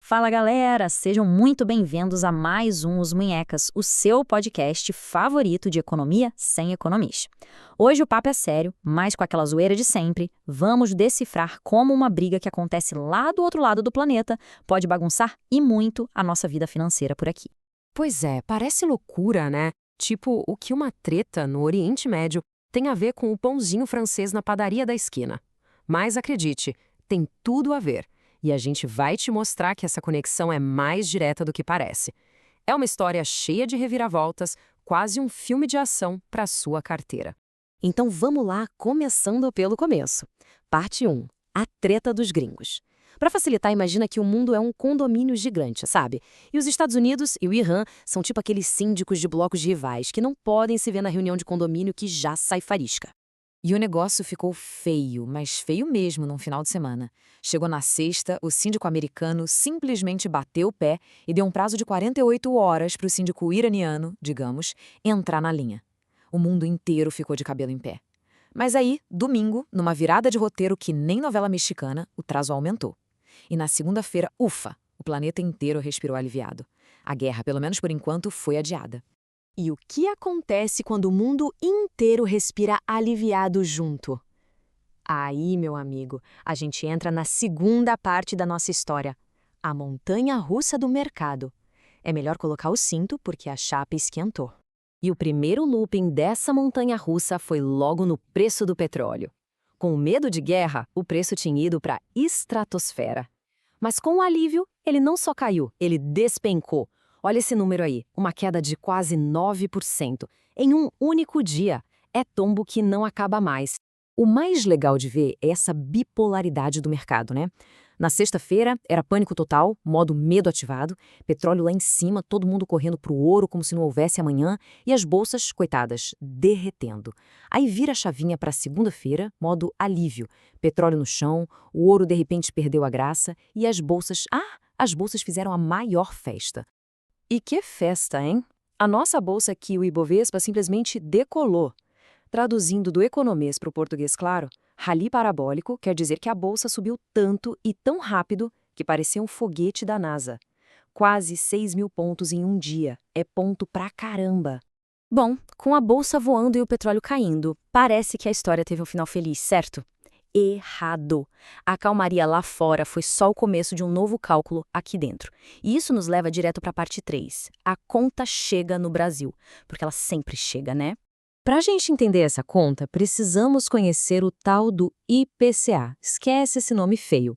Fala galera, sejam muito bem-vindos a mais um Os Munhecas, o seu podcast favorito de economia sem economista. Hoje o papo é sério, mas com aquela zoeira de sempre, vamos decifrar como uma briga que acontece lá do outro lado do planeta pode bagunçar e muito a nossa vida financeira por aqui. Pois é, parece loucura, né? Tipo, o que uma treta no Oriente Médio tem a ver com o pãozinho francês na padaria da esquina. Mas acredite, tem tudo a ver. E a gente vai te mostrar que essa conexão é mais direta do que parece. É uma história cheia de reviravoltas, quase um filme de ação para sua carteira. Então vamos lá, começando pelo começo. Parte 1. A treta dos gringos. Para facilitar, imagina que o mundo é um condomínio gigante, sabe? E os Estados Unidos e o Irã são tipo aqueles síndicos de blocos de rivais que não podem se ver na reunião de condomínio que já sai faísca. E o negócio ficou feio, mas feio mesmo num final de semana. Chegou na sexta, o síndico americano simplesmente bateu o pé e deu um prazo de 48 horas para o síndico iraniano, digamos, entrar na linha. O mundo inteiro ficou de cabelo em pé. Mas aí, domingo, numa virada de roteiro que nem novela mexicana, o prazo aumentou. E na segunda-feira, ufa, o planeta inteiro respirou aliviado. A guerra, pelo menos por enquanto, foi adiada. E o que acontece quando o mundo inteiro respira aliviado junto? Aí, meu amigo, a gente entra na segunda parte da nossa história, a montanha-russa do mercado. É melhor colocar o cinto porque a chapa esquentou. E o primeiro looping dessa montanha-russa foi logo no preço do petróleo. Com medo de guerra, o preço tinha ido para a estratosfera. Mas com o alívio, ele não só caiu, ele despencou. Olha esse número aí, uma queda de quase 9% em um único dia. É tombo que não acaba mais. O mais legal de ver é essa bipolaridade do mercado, né? Na sexta-feira, era pânico total, modo medo ativado, petróleo lá em cima, todo mundo correndo pro ouro como se não houvesse amanhã, e as bolsas, coitadas, derretendo. Aí vira a chavinha para segunda-feira, modo alívio, petróleo no chão, o ouro de repente perdeu a graça, e as bolsas fizeram a maior festa. E que festa, hein? A nossa bolsa aqui, o Ibovespa, simplesmente decolou. Traduzindo do economês para o português claro, rally parabólico quer dizer que a bolsa subiu tanto e tão rápido que parecia um foguete da NASA. Quase 6.000 pontos em um dia. É ponto pra caramba. Bom, com a bolsa voando e o petróleo caindo, parece que a história teve um final feliz, certo? Errado. A calmaria lá fora foi só o começo de um novo cálculo aqui dentro. E isso nos leva direto para a parte 3. A conta chega no Brasil. Porque ela sempre chega, né? Para a gente entender essa conta, precisamos conhecer o tal do IPCA. Esquece esse nome feio.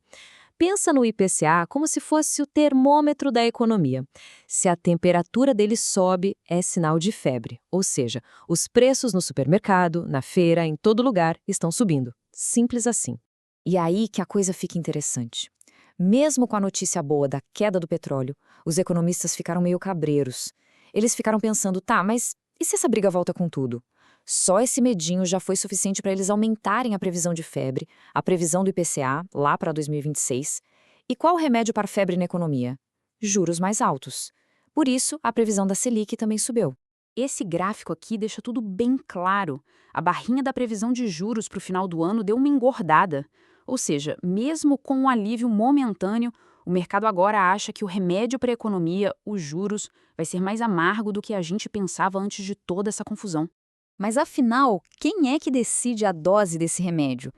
Pensa no IPCA como se fosse o termômetro da economia. Se a temperatura dele sobe, é sinal de febre. Ou seja, os preços no supermercado, na feira, em todo lugar estão subindo. Simples assim. E aí que a coisa fica interessante. Mesmo com a notícia boa da queda do petróleo, os economistas ficaram meio cabreiros. Eles ficaram pensando, tá, mas e se essa briga volta com tudo? Só esse medinho já foi suficiente para eles aumentarem a previsão de febre, a previsão do IPCA, lá para 2026. E qual o remédio para a febre na economia? Juros mais altos. Por isso, a previsão da Selic também subiu. Esse gráfico aqui deixa tudo bem claro. A barrinha da previsão de juros para o final do ano deu uma engordada. Ou seja, mesmo com um alívio momentâneo, o mercado agora acha que o remédio para a economia, os juros, vai ser mais amargo do que a gente pensava antes de toda essa confusão. Mas afinal, quem é que decide a dose desse remédio?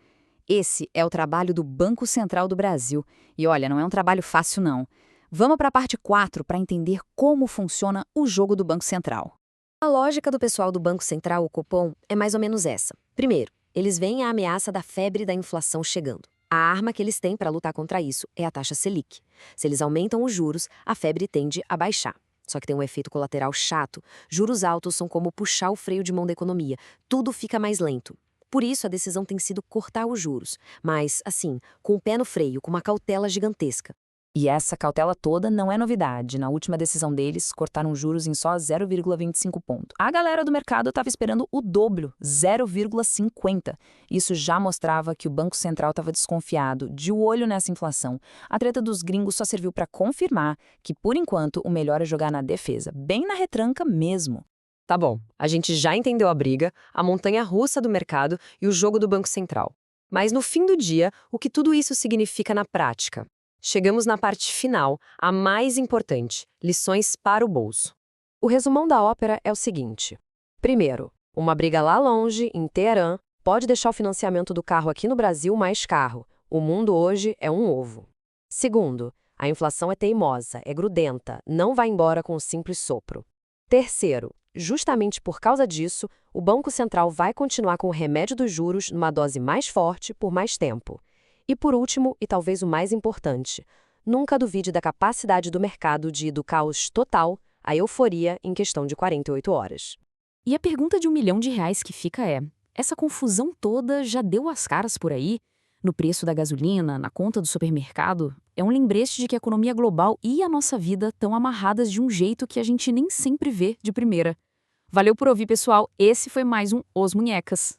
Esse é o trabalho do Banco Central do Brasil. E olha, não é um trabalho fácil não. Vamos para a parte 4 para entender como funciona o jogo do Banco Central. A lógica do pessoal do Banco Central, o Copom, é mais ou menos essa. Primeiro, eles veem a ameaça da febre da inflação chegando. A arma que eles têm para lutar contra isso é a taxa Selic. Se eles aumentam os juros, a febre tende a baixar. Só que tem um efeito colateral chato. Juros altos são como puxar o freio de mão da economia. Tudo fica mais lento. Por isso, a decisão tem sido cortar os juros. Mas, assim, com o pé no freio, com uma cautela gigantesca. E essa cautela toda não é novidade. Na última decisão deles, cortaram juros em só 0,25 ponto. A galera do mercado estava esperando o dobro, 0,50. Isso já mostrava que o Banco Central estava desconfiado, de olho nessa inflação. A treta dos gringos só serviu para confirmar que, por enquanto, o melhor é jogar na defesa, bem na retranca mesmo. Tá bom, a gente já entendeu a briga, a montanha-russa do mercado e o jogo do Banco Central. Mas no fim do dia, o que tudo isso significa na prática? Chegamos na parte final, a mais importante, lições para o bolso. O resumão da ópera é o seguinte. Primeiro, uma briga lá longe, em Teherã, pode deixar o financiamento do carro aqui no Brasil mais caro. O mundo hoje é um ovo. Segundo, a inflação é teimosa, é grudenta, não vai embora com um simples sopro. Terceiro, justamente por causa disso, o Banco Central vai continuar com o remédio dos juros numa dose mais forte por mais tempo. E por último, e talvez o mais importante, nunca duvide da capacidade do mercado de ir do caos total à euforia em questão de 48 horas. E a pergunta de R$1 milhão que fica é: essa confusão toda já deu as caras por aí? No preço da gasolina, na conta do supermercado? É um lembrete de que a economia global e a nossa vida estão amarradas de um jeito que a gente nem sempre vê de primeira. Valeu por ouvir, pessoal. Esse foi mais um Os Munhecas.